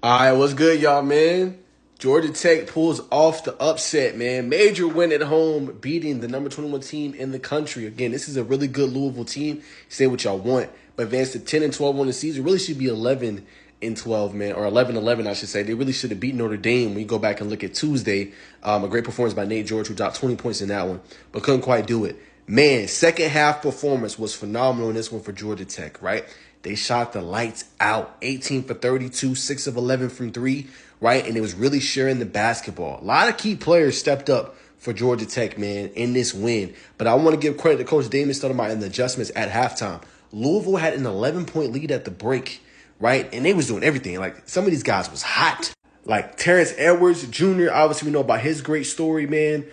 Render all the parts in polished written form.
All right, what's good, y'all, man? Georgia Tech pulls off the upset, man. Major win at home, beating the number 21 team in the country. Again, this is a really good Louisville team. Say what y'all want, but advanced to 10 and 12 on the season. Really should be 11 and 12, man, or 11-11, I should say. They really should have beaten Notre Dame when you go back and look at Tuesday. A great performance by Najeh, who dropped 20 points in that one, but couldn't quite do it. Man, second half performance was phenomenal in this one for Georgia Tech, right? They shot the lights out, 18 for 32, 6 of 11 from three, right? And it was really sharing the basketball. A lot of key players stepped up for Georgia Tech, man, in this win. But I want to give credit to Coach Damon Stoudemire and the adjustments at halftime. Louisville had an 11-point lead at the break, right? And they was doing everything. Like, some of these guys was hot. Like Terrence Edwards Jr., obviously we know about his great story, man.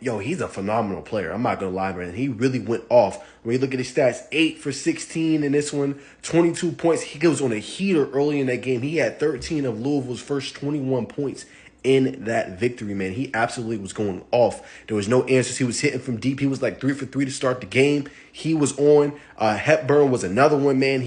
He's a phenomenal player. I'm not going to lie, man. He really went off. When you look at his stats, 8 for 16 in this one, 22 points. He was on a heater early in that game. He had 13 of Louisville's first 21 points in that victory, man. He absolutely was going off. There was no answers. He was hitting from deep. He was like 3 for 3 to start the game. He was on. Hepburn was another one, man.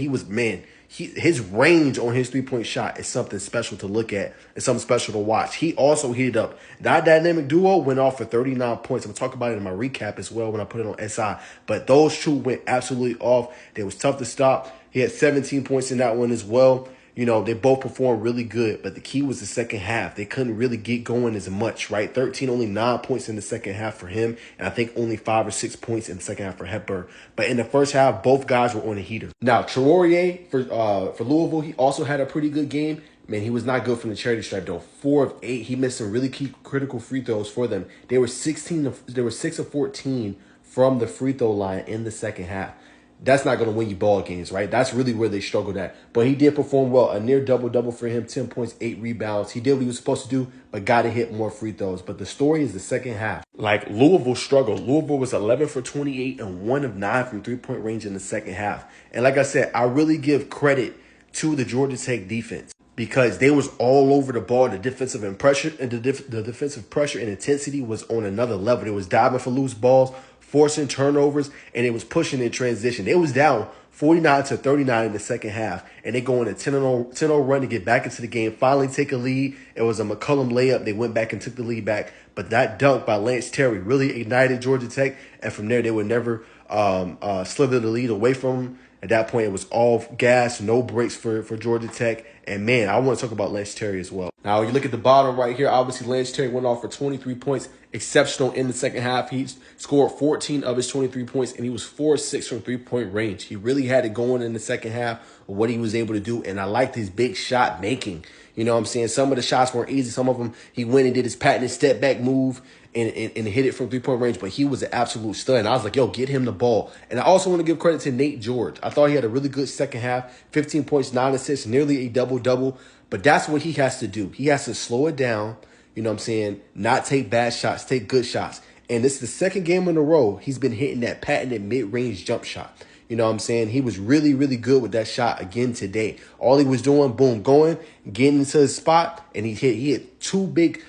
His range on his three-point shot is something special to look at. It's something special to watch. He also heated up. That dynamic duo went off for 39 points. I'm going to talk about it in my recap as well when I put it on SI. But those two went absolutely off. They was tough to stop. He had 17 points in that one as well. You know, they both performed really good, but the key was the second half. They couldn't really get going as much, right? 13, only 9 points in the second half for him, and I think only 5 or 6 points in the second half for Hepburn. But in the first half, both guys were on a heater. Now, Traore for Louisville, he also had a pretty good game. Man, he was not good from the charity stripe though. 4 of 8. He missed some really key critical free throws for them. They were 6 of 14 from the free throw line in the second half. That's not going to win you ball games, right? That's really where they struggled at. But he did perform well. A near double-double for him, 10 points, 8 rebounds. He did what he was supposed to do, but got to hit more free throws. But the story is the second half. Like, Louisville struggled. Louisville was 11 for 28 and 1 of 9 from three-point range in the second half. And like I said, I really give credit to the Georgia Tech defense, because they was all over the ball. The defensive pressure and the defensive pressure and intensity was on another level. They was diving for loose balls, forcing turnovers, and it was pushing in transition. They was down 49-39 in the second half, and they go on a 10-0 run to get back into the game, finally take a lead. It was a McCullum layup. They went back and took the lead back, but that dunk by Lance Terry really ignited Georgia Tech, and from there they would never slither the lead away from them. At that point, it was all gas, no brakes for Georgia Tech. And, man, I want to talk about Lance Terry as well. Now, you look at the bottom right here. Obviously, Lance Terry went off for 23 points. Exceptional in the second half. He scored 14 of his 23 points, and he was 4-6 from three-point range. He really had it going in the second half of what he was able to do, and I liked his big shot making. You know what I'm saying? Some of the shots weren't easy. Some of them, he went and did his patented step-back move and hit it from three-point range, but he was an absolute stud. And I was like, yo, get him the ball. And I also want to give credit to Nate George. I thought he had a really good second half, 15 points, 9 assists, nearly a double-double. But that's what he has to do. He has to slow it down, you know what I'm saying, not take bad shots, take good shots. And this is the second game in a row he's been hitting that patented mid-range jump shot. You know what I'm saying? He was really, really good with that shot again today. All he was doing, boom, going, getting into his spot, and he hit 2 big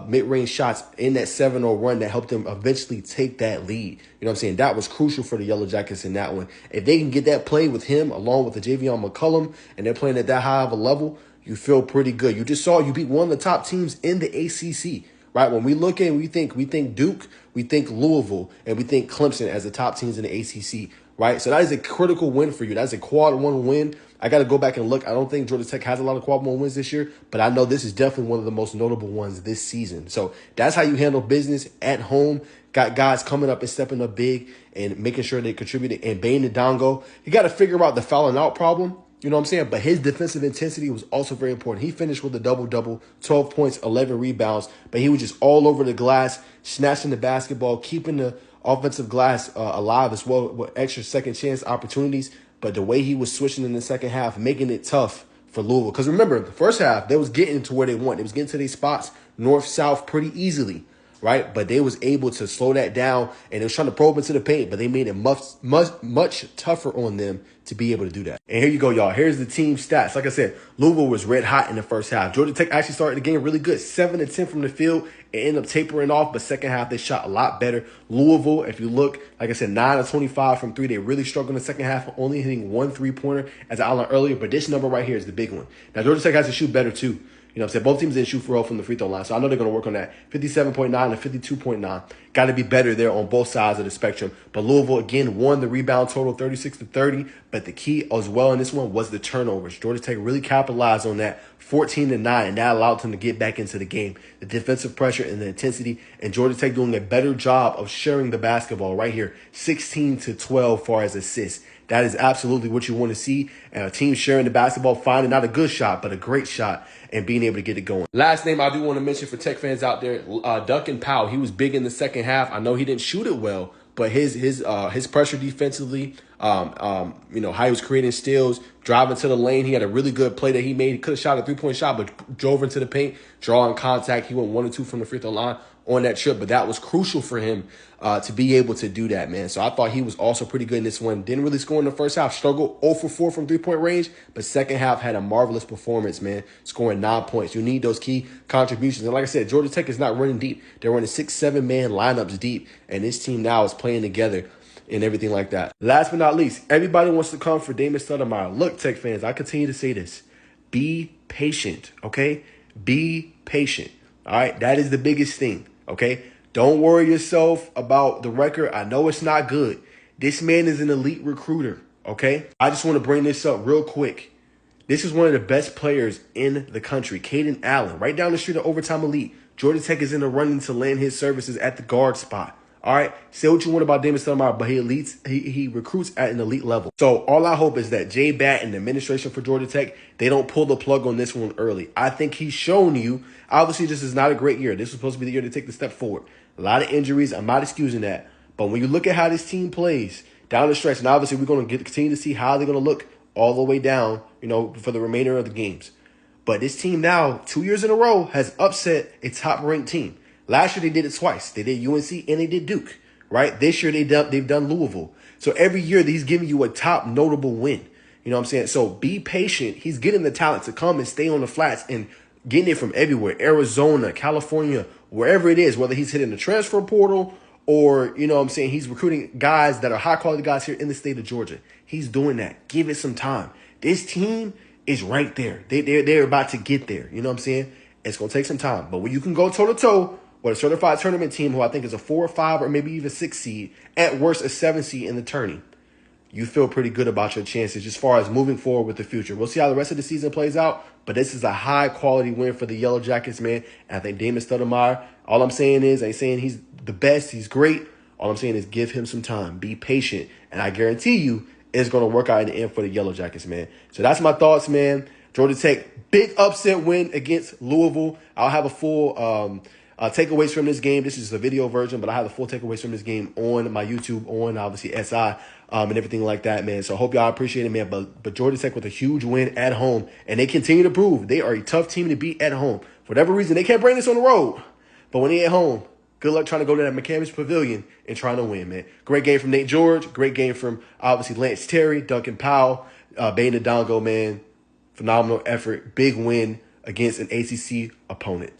mid-range shots in that 7-0 run that helped him eventually take that lead. You know what I'm saying? That was crucial for the Yellow Jackets in that one. If they can get that play with him along with the Javion McCullum, and they're playing at that high of a level, you feel pretty good. You just saw you beat one of the top teams in the ACC, right? When we look at, we think Duke, we think Louisville, and we think Clemson as the top teams in the ACC, right? So that is a critical win for you. That's a quad 1 win. I got to go back and look. I don't think Georgia Tech has a lot of quad 1 wins this year, but I know this is definitely one of the most notable ones this season. So that's how you handle business at home. Got guys coming up and stepping up big and making sure they contribute. And Bane Ndongo, you got to figure out the fouling out problem. You know what I'm saying? But his defensive intensity was also very important. He finished with a double-double, 12 points, 11 rebounds. But he was just all over the glass, snatching the basketball, keeping the offensive glass alive as well with extra second chance opportunities. But the way he was switching in the second half, making it tough for Louisville. Because remember, the first half, they was getting to where they want. They was getting to these spots, north, south, pretty easily, right? But they was able to slow that down, and they was trying to probe into the paint, but they made it much tougher on them to be able to do that. And here you go, y'all. Here's the team stats. Like I said, Louisville was red hot in the first half. Georgia Tech actually started the game really good, 7 of 10 from the field. It ended up tapering off, but second half they shot a lot better. Louisville, if you look, like I said, 9 of 25 from 3. They really struggled in the second half, only hitting 1 3-pointer, as I outlined earlier. But this number right here is the big one. Now, Georgia Tech has to shoot better, too. You know what I'm saying? Both teams didn't shoot for well from the free throw line, so I know they're going to work on that. 57.9 and 52.9. Got to be better there on both sides of the spectrum. But Louisville, again, won the rebound total 36-30. But the key as well in this one was the turnovers. Georgia Tech really capitalized on that, 14-9, and that allowed them to get back into the game. The defensive pressure and the intensity, and Georgia Tech doing a better job of sharing the basketball right here, 16-12 far as assists. That is absolutely what you want to see. And a team sharing the basketball, finding not a good shot, but a great shot, and being able to get it going. Last name I do want to mention for Tech fans out there, Duncan Powell. He was big in the second half. I know he didn't shoot it well, but his pressure defensively, how he was creating steals, driving to the lane. He had a really good play that he made. He could have shot a 3-point shot, but drove into the paint, drawing contact. He went 1 or 2 from the free throw line on that trip, but that was crucial for him to be able to do that, man. So I thought he was also pretty good in this one. Didn't really score in the first half. Struggled 0 for 4 from 3-point range, but second half had a marvelous performance, man, scoring 9 points. You need those key contributions. And like I said, Georgia Tech is not running deep. They're running 6-7-man lineups deep, and this team now is playing together and everything like that. Last but not least, everybody wants to come for Damon Stoudemire. Look, Tech fans, I continue to say this. Be patient, okay? Be patient, all right? That is the biggest thing, okay? Don't worry yourself about the record. I know it's not good. This man is an elite recruiter, okay? I just want to bring this up real quick. This is one of the best players in the country, Caden Allen, right down the street of Overtime Elite. Georgia Tech is in the running to land his services at the guard spot. All right, say what you want about Damon Stoudemire, but he recruits at an elite level. So all I hope is that Jay Batt and the administration for Georgia Tech, they don't pull the plug on this one early. I think he's shown you, obviously this is not a great year. This was supposed to be the year to take the step forward. A lot of injuries, I'm not excusing that. But when you look at how this team plays down the stretch, and obviously we're going to continue to see how they're going to look all the way down, for the remainder of the games. But this team now, 2 years in a row, has upset a top-ranked team. Last year, they did it twice. They did UNC and they did Duke, right? This year, they've done Louisville. So every year, he's giving you a top notable win. You know what I'm saying? So be patient. He's getting the talent to come and stay on the flats and getting it from everywhere. Arizona, California, wherever it is, whether he's hitting the transfer portal or, he's recruiting guys that are high-quality guys here in the state of Georgia. He's doing that. Give it some time. This team is right there. They're about to get there. You know what I'm saying? It's going to take some time. But when you can go toe-to-toe with a certified tournament team who I think is a 4 or 5 or maybe even 6 seed, at worst a 7 seed in the tourney, you feel pretty good about your chances as far as moving forward with the future. We'll see how the rest of the season plays out, but this is a high-quality win for the Yellow Jackets, man. And I think Damon Stoudemire, all I'm saying is, I ain't saying he's the best, he's great. All I'm saying is give him some time. Be patient. And I guarantee you it's going to work out in the end for the Yellow Jackets, man. So that's my thoughts, man. Georgia Tech, big upset win against Louisville. I'll have a full takeaways from this game. This is a video version, but I have the full takeaways from this game on my YouTube, on obviously SI, and everything like that, man. So I hope y'all appreciate it, man. But Georgia Tech with a huge win at home, and they continue to prove they are a tough team to beat at home. For whatever reason, they can't bring this on the road, but when they at home, good luck trying to go to that McCammons Pavilion and trying to win, man. Great game from Nate George. Great game from, obviously, Lance Terry, Duncan Powell, Bane Ndongo, man. Phenomenal effort. Big win against an ACC opponent.